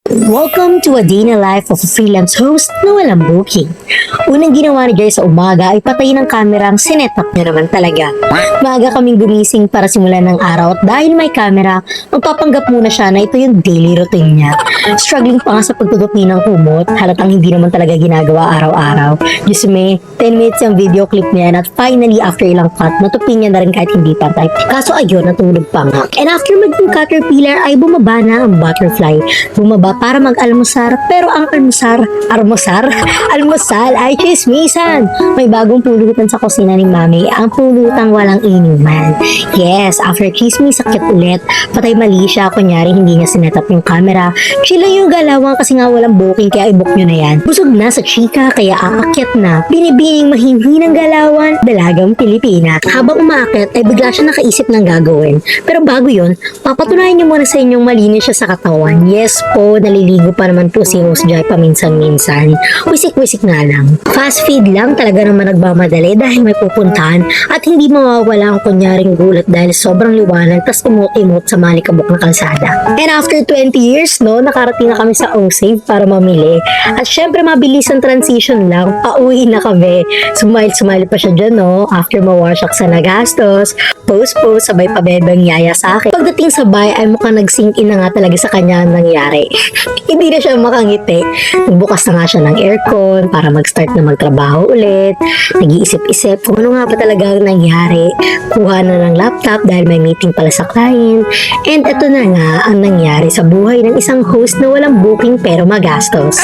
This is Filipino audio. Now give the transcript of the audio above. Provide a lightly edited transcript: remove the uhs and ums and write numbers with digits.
Welcome to a day in the life of a freelance host na walang booking. Unang ginawa ni Joy sa umaga ay patayin ang camera ang sinetup niya naman talaga. Maaga kaming gumising para simulan ng araw at dahil may camera, magpapanggap muna siya na ito yung daily routine niya. Struggling pa nga sa pagtutupi ng kumot, halatang hindi naman talaga ginagawa araw-araw. Diyos me, 10 minutes yung video clip niya at finally after ilang cut, natupi niya na rin kahit hindi pantay. Kaso ayun, natulog pa nga. And after maging caterpillar ay bumaba na ang butterfly. Bumaba para mag-almusar, pero ang almusal ay chismisan. May bagong pulutan sa kusina ni Mami, ang pulutang walang inuman. Yes, after chismis, sakit ulit. Patay mali siya, kunyari hindi niya sinetap yung camera. Chill lang yung galawang kasi nga walang booking, kaya i-book nyo na yan. Busog na sa chika, kaya aakyat na. Binibining mahinhinang galawan, dalagang Pilipina. Habang umaakyat, ay bigla siya nakaisip ng gagawin. Pero bago yun, papatunayan niyo muna sa inyong malinis siya sa katawan. Yes po, naliligo pa naman po si Host Jai paminsan-minsan. Wisik-wisik nga lang. Fast feed lang talaga naman nagmamadali dahil may pupuntahan at hindi mawawala ang kunyaring gulat dahil sobrang liwanag tas umot-imot sa malikabok na kalsada. And after 20 years, no, nakarating na kami sa O-Save para mamili. At syempre mabilis ang transition lang, pauwi na kami. Smile pa siya dyan, no, after mawasak sa nagastos. Post, sabay pabebang yaya sa akin. Pagdating sa bahay ay mukhang nag-sink in na nga talaga sa kanya ang nangyari. Hindi na siya makangiti. Nagbukas na nga siya ng aircon para mag-start na magtrabaho ulit. Nag-iisip-isip kung ano nga pa talaga ang nangyari. Kuha na ng laptop dahil may meeting pala sa client. And ito na nga ang nangyari sa buhay ng isang host na walang booking pero magastos.